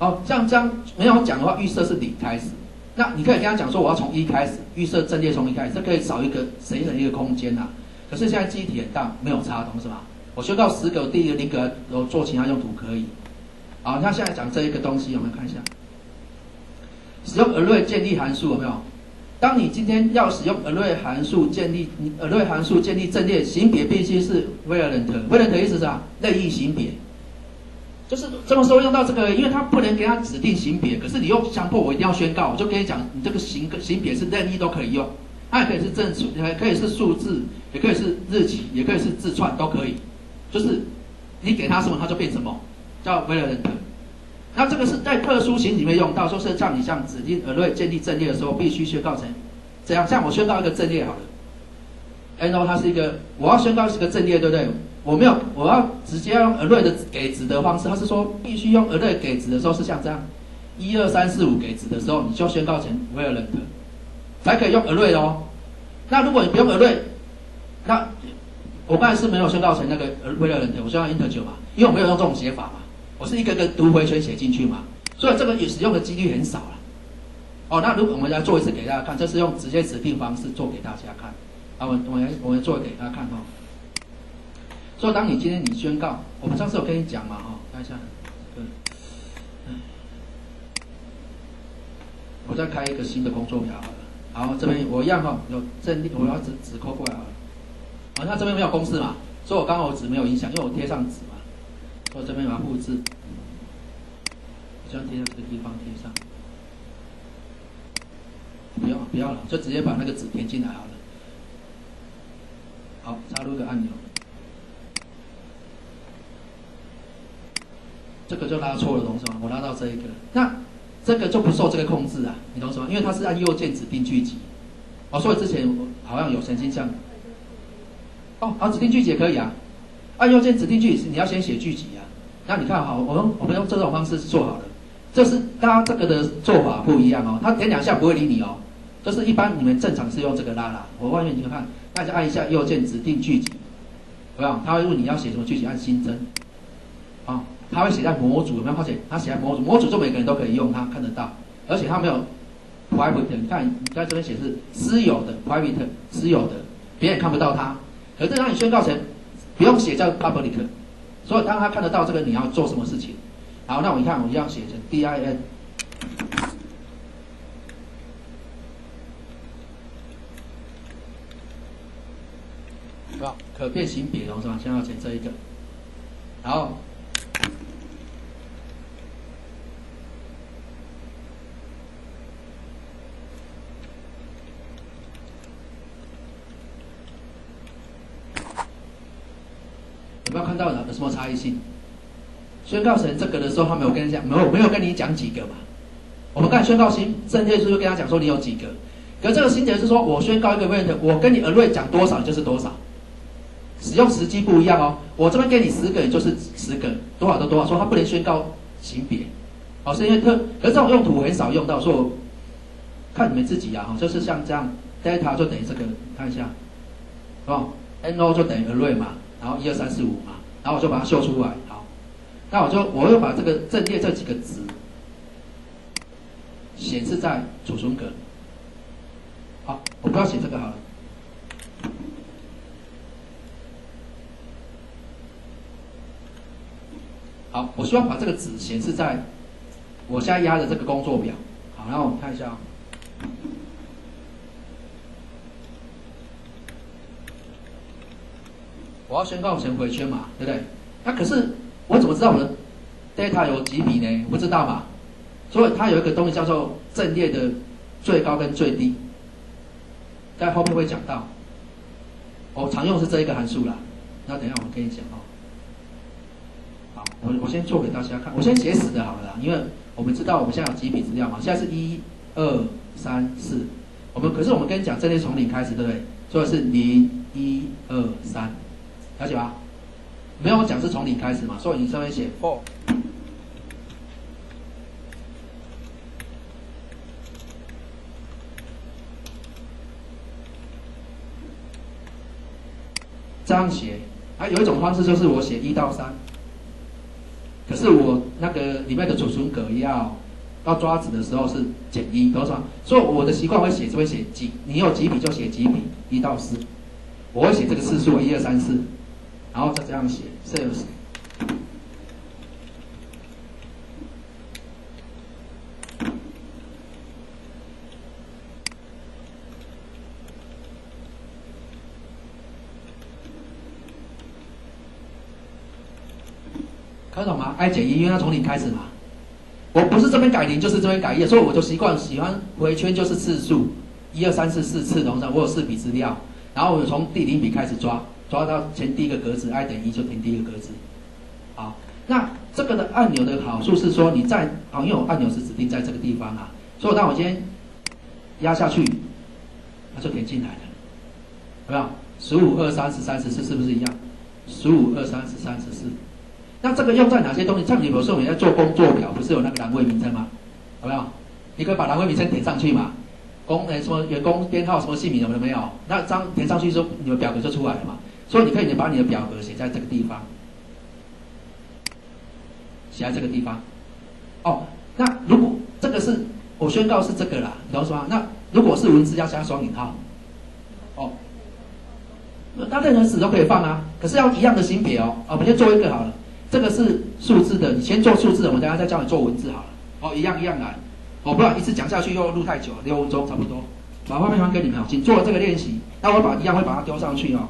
好，像这样没有讲的话，预设是0开始。那你可以跟他讲说，我要从1开始，预设阵列从1开始，这可以少一个谁的一个空间啊。可是现在记忆体很大，没有差，懂是吧？我宣告10个，第一个0个我做其他用途可以。好，那现在讲这一个东西，我们看一下，使用 array 建立函数有没有？当你今天要使用 array 函数建立阵列，型别必须是 variant 意思是啥？任意型别。就是这个时候用到这个，因为它不能给它指定型别，可是你又强迫我一定要宣告，我就跟你讲，你这个型别是任意都可以用，它也可以是正数，也可以是数字，也可以是日期，也可以是字串，都可以。就是你给它什么，它就变什么，叫 variant。那这个是在特殊型里面用到，说是像你像指定 array 建立阵列的时候，必须宣告成这样。像我宣告一个阵列好了 ，no 它是一个，我要宣告是个阵列，对不对？我要直接用 array 的给值的方式，它是说必须用 array 给值的时候是像这样，1、2、3、4、5给值的时候，你就宣告成 variant， 才可以用 array 哦。那如果你不用 array， 那我刚才是没有宣告成那个 variant， 我宣告 integer 嘛，因为我没有用这种写法嘛，我是一个个读回圈写进去嘛，所以这个也使用的几率很少了。哦，那如果我们来做一次给大家看，这是用直接指定方式做给大家看，啊，我们做给大家看哦。所以，当你今天你宣告，我们上次有跟你讲嘛，哈，看一下，我再开一个新的工作表好了。好，这边我一样哈，有阵列，我要纸扣过来好了。好，那这边没有公式嘛，所以我刚好纸没有影响，因为我贴上纸嘛，所以这边把它复制，这样贴在这个地方贴上。不要了，就直接把那个纸填进来好了。好，插入一个按钮。这个就拉错了，懂什么？我拉到这一个，那这个就不受这个控制啊，你懂什么？因为它是按右键指定聚集，哦，所以之前我好像有曾经这样，哦，好，指定聚集也可以啊，按右键指定聚集，你要先写聚集啊。那你看好，我们用这种方式做好了，这是大家这个的做法不一样哦，它点2下不会理你哦，就是一般你们正常是用这个拉，我外面你们看，大家按一下右键指定聚集，有没有？它会问你要写什么聚集，按新增，啊。它会写在模组，有没有发现？它写在模组，模组就每个人都可以用，它看得到，而且它没有 private， 你看你在这边写是私有的 private， 私有的，别人看不到它。可是当你宣告成不用写叫 public， 所以当他看得到这个你要做什么事情。好，那我一看，我一样写成 din， 是吧？可变型别是吧？先要写这一个，然后。有没有看到有什么差异性？宣告成这个的时候，他没有跟你讲，没有跟你讲几个嘛。我们刚才宣告新阵列是不是跟他讲说你有几个？可这个新节是说我宣告一个 variant， 我跟你 array 讲多少就是多少，使用时机不一样哦。我这边给你10个，也就是10个，多少都多少，说它不能宣告型别。哦，是因为可是这种用途我很少用到，所以我看你们自己啊，就是像这样 data 就等于这个，看一下，哦 no 就等于 array 嘛。然后1、2、3、4、5嘛，然后我就把它秀出来。好，那我又把这个阵列这几个值显示在储存格。好，我不要写这个好了。好，我希望把这个值显示在我现在压的这个工作表。好，然后我们看一下哦。我要宣告成回圈嘛，对不对？那可是我怎么知道我的 data 有几笔呢？不知道嘛。所以它有一个东西叫做阵列的最高跟最低，在后面会讲到。我常用是这一个函数啦。那等一下我跟你讲哦。好，我先做给大家看，我先写死的好了啦，因为我们知道我们现在有几笔资料嘛，现在是1、2、3、4，可是我们跟你讲阵列从0开始，对不对？所以是0、1、2、3。了解吧？没有讲是从0开始嘛，所以你这边写 for， 这样写。有一种方式就是我写1到3，可是我那个里面的储存格要抓值的时候是减1，懂吗？所以我的习惯会写几，你有几笔就写几笔，1到4，我会写这个次数1、2、3、4，然后再这样写 sales。看懂吗 ？I 减1，因为它从0开始嘛。我不是这边改0，就是这边改1，所以我就喜欢回圈就是次数，1、2、3、4，4次，懂吗？我有4笔资料，然后我从第0笔开始抓到前第一个格子 ，I 等于1就填第一个格子。好，那这个的按钮的好处是说，因为我按钮是指定在这个地方啊，所以当我今天压下去，它就填进来了，有没有？15、2、30、34是不是一样？15、2、30、34。那这个用在哪些东西？像你比如说你在做工作表，不是有那个栏位名称吗？有没有？你可以把栏位名称填上去嘛。什么员工编号、什么姓名有没有？那填上去之后，你的表格就出来了嘛。所以你可以把你的表格写在这个地方，写在这个地方。哦，那如果这个是我宣告是这个啦，你懂什么？那如果是文字要加双引号，哦，那任何词都可以放啊，可是要一样的型别哦。我们先做一个好了。这个是数字的，你先做数字的，我们等一下再教你做文字好了。哦，一样来。哦，不然一次讲下去又录太久，6分钟差不多。把画面还给你们，请做这个练习。那我会把它丢上去哦。